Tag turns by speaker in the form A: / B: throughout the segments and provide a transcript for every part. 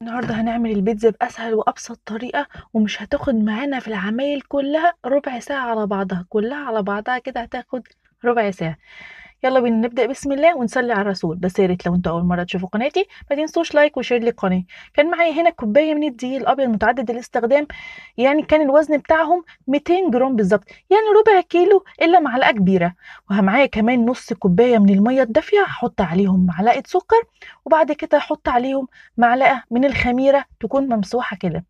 A: النهارده هنعمل البيتزا بأسهل وأبسط طريقة، ومش هتاخد معانا في العمايل كلها ربع ساعة على بعضها، كلها على بعضها كده هتاخد ربع ساعة. يلا بينا نبدأ بسم الله ونصلي على الرسول. بس يا ريت لو انتوا أول مرة تشوفوا قناتي ما تنسوش لايك وشير للقناة. كان معايا هنا كوباية من الدقيق الأبيض متعدد الاستخدام، يعني كان الوزن بتاعهم 200 جرام بالظبط، يعني ربع كيلو إلا معلقة كبيرة. ومعايا كمان نص كوباية من المية الدافية، هحط عليهم معلقة سكر، وبعد كده هحط عليهم معلقة من الخميرة تكون ممسوحة كده،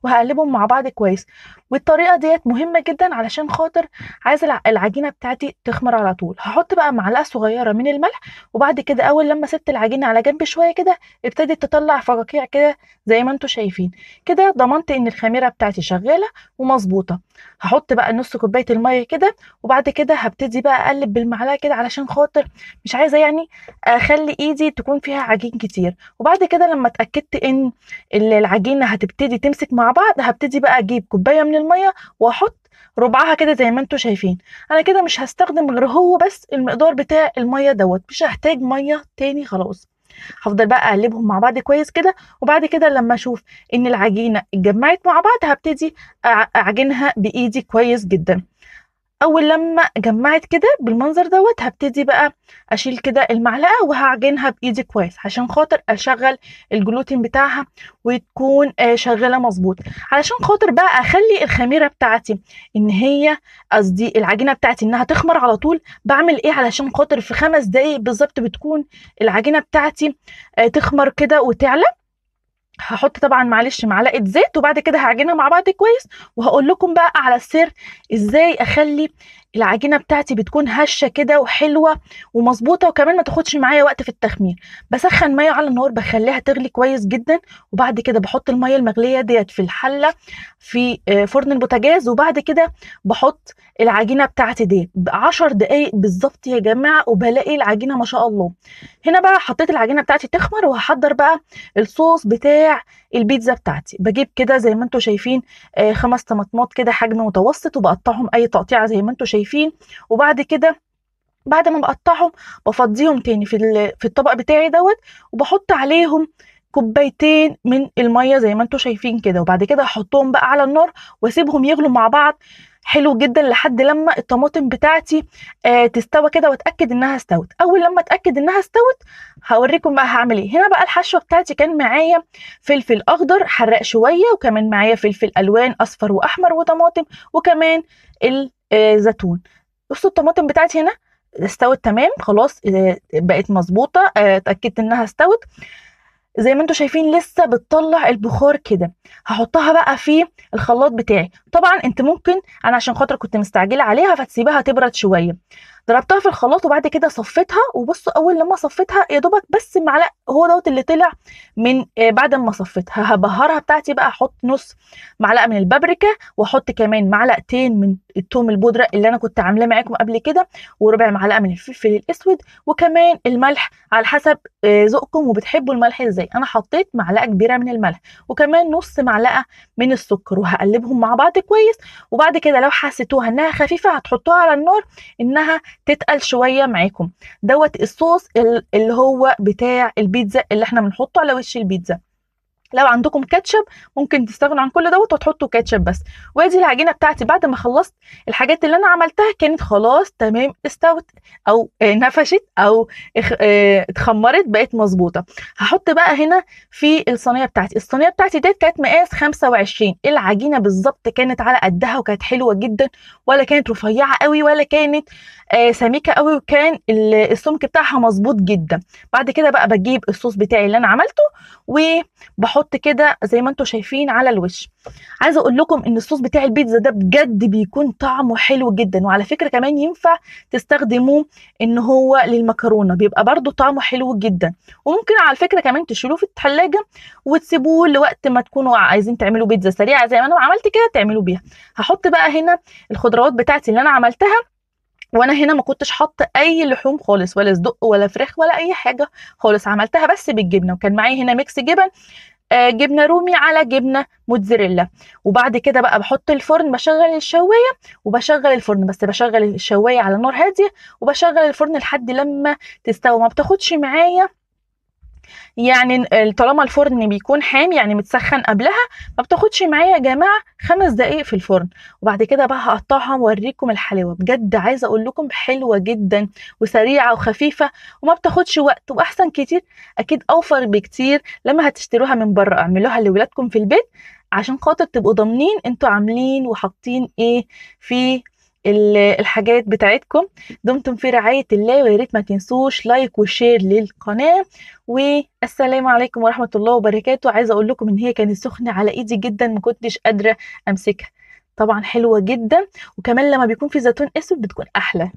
A: وهقلبهم مع بعض كويس. والطريقه ديت مهمه جدا علشان خاطر عايزه العجينه بتاعتي تخمر على طول. هحط بقى معلقه صغيره من الملح، وبعد كده اول لما سبت العجينه على جنب شويه كده ابتدت تطلع فقاقيع كده زي ما انتم شايفين. كده ضمنت ان الخميره بتاعتي شغاله ومظبوطه. هحط بقى نص كوبايه الميه كده، وبعد كده هبتدي بقى اقلب بالمعلقه كده علشان خاطر مش عايزه يعني اخلي ايدي تكون فيها عجين كتير. وبعد كده لما اتاكدت ان العجينه هتبتدي تمسك مع بعض، هبتدي بقى اجيب كوبايه من الميه واحط ربعها كده زي ما انتم شايفين. انا كده مش هستخدم غير هو بس المقدار بتاع الميه دوت، مش هحتاج ميه تاني خلاص. هفضل بقى اقلبهم مع بعض كويس كده، وبعد كده لما اشوف ان العجينه اتجمعت مع بعض هبتدي اعجنها بايدي كويس جدا. اول لما جمعت كده بالمنظر دوت هبتدي بقى اشيل كده المعلقه وهعجنها بايدي كويس عشان خاطر اشغل الجلوتين بتاعها وتكون شغاله مظبوط. علشان خاطر بقى اخلي الخميره بتاعتي ان هي، قصدي العجينه بتاعتي انها تخمر على طول، بعمل ايه علشان خاطر في 5 دقايق بالظبط بتكون العجينه بتاعتي تخمر كده وتعلى. هحط طبعا معلش معلقه زيت، وبعد كده هعجنها مع بعض كويس. وهقول لكم بقى على السر ازاي اخلي العجينه بتاعتي بتكون هشه كده وحلوه ومظبوطه، وكمان ما تاخدش معايا وقت في التخمير. بسخن ميه على النار بخليها تغلي كويس جدا، وبعد كده بحط الميه المغليه ديت في الحله في فرن البوتاجاز، وبعد كده بحط العجينه بتاعتي ديت ب10 دقايق بالظبط يا جماعه، وبلاقي العجينه ما شاء الله. هنا بقى حطيت العجينه بتاعتي تخمر، وهحضر بقى الصوص بتاع البيتزا بتاعتي. بجيب كده زي ما انتم شايفين 5 طماطمات كده حجم متوسط، وبقطعهم اي تقطيعه زي ما انتم شايفين. وبعد كده بعد ما بقطعهم بفضيهم تاني في الطبق بتاعي دوت، وبحط عليهم كوبايتين من الميه زي ما انتم شايفين كده، وبعد كده احطهم بقى على النار واسيبهم يغلوا مع بعض حلو جدا لحد لما الطماطم بتاعتي تستوى كده، واتاكد انها استوت. اول لما اتاكد انها استوت هوريكم بقى هعمل ايه. هنا بقى الحشوه بتاعتي كان معايا فلفل اخضر حراق شويه، وكمان معايا فلفل الوان اصفر واحمر وطماطم، وكمان الزيتون. بصوا الطماطم بتاعتي هنا استوت تمام خلاص، بقت مظبوطه، اتاكدت انها استوت زي ما انتم شايفين لسه بتطلع البخار كده. هحطها بقى في الخلاط بتاعي. طبعا انت ممكن، انا عشان خاطر كنت مستعجله عليها فتسيبها تبرد شويه، ضربتها في الخلاط وبعد كده صفيتها. وبصوا اول لما صفيتها يا دوبك بس معلقه هو دوت اللي طلع من بعد ما صفيتها. هبهرها بتاعتي بقى، احط نص معلقه من البابريكا، واحط كمان معلقتين من الثوم البودره اللي انا كنت عاملاه معاكم قبل كده، وربع معلقه من الفلفل الاسود، وكمان الملح على حسب ذوقكم وبتحبوا الملح ازاي. انا حطيت معلقه كبيره من الملح، وكمان نص معلقه من السكر، وهقلبهم مع بعض كويس. وبعد كده لو حسيتوها انها خفيفه هتحطوها على النار انها تتقل شويه معاكم. دوت الصوص اللي هو بتاع البيتزا اللي احنا بنحطه على وش البيتزا. لو عندكم كاتشب ممكن تستغنوا عن كل دوت وتحطوا كاتشب بس. وادي العجينه بتاعتي بعد ما خلصت الحاجات اللي انا عملتها كانت خلاص تمام استوت، او نفشت، او اتخمرت بقت مظبوطه. هحط بقى هنا في الصينيه بتاعتي. الصينيه بتاعتي ديت كانت مقاس 25، العجينه بالظبط كانت على قدها وكانت حلوه جدا، ولا كانت رفيعه قوي ولا كانت سميكه قوي، وكان السمك بتاعها مظبوط جدا. بعد كده بقى بجيب الصوص بتاعي اللي انا عملته وبحط كده زي ما انتم شايفين على الوش. عايزه اقول لكم ان الصوص بتاع البيتزا ده بجد بيكون طعمه حلو جدا، وعلى فكره كمان ينفع تستخدموه ان هو للمكرونه، بيبقى برده طعمه حلو جدا. وممكن على فكره كمان تشيلوه في الثلاجه وتسيبوه لوقت ما تكونوا عايزين تعملوا بيتزا سريعه زي ما انا عملت كده تعملوا بيها. هحط بقى هنا الخضروات بتاعتي اللي انا عملتها، وانا هنا ما كنتش حاطه اي لحوم خالص، ولا صدق ولا فراخ ولا اي حاجه خالص، عملتها بس بالجبنه. وكان معايا هنا ميكس جبن، جبنه رومي على جبنه موتزاريلا. وبعد كده بقى بحط الفرن، بشغل الشوايه وبشغل الفرن، بس بشغل الشوايه على نار هاديه، وبشغل الفرن لحد لما تستوي. ما بتاخدش معايا يعني طالما الفرن بيكون حامي يعني متسخن قبلها، ما بتاخدش معايا يا جماعه 5 دقايق في الفرن. وبعد كده بقى هقطعها واوريكم الحلاوه، بجد عايزه اقول لكم حلوه جدا وسريعه وخفيفه وما بتاخدش وقت، واحسن كتير اكيد اوفر بكتير لما هتشتروها من بره. اعملوها لاولادكم في البيت عشان خاطر تبقوا ضامنين انتوا عاملين وحاطين ايه في الحاجات بتاعتكم. دمتم في رعاية الله، ويا ريت ما تنسوش لايك وشير للقناة. والسلام عليكم ورحمة الله وبركاته. عايزة اقول لكم ان هي كانت سخنة على ايدي جدا، ما كنتش قادرة امسكها. طبعا حلوة جدا، وكمان لما بيكون في زيتون اسود بتكون احلى.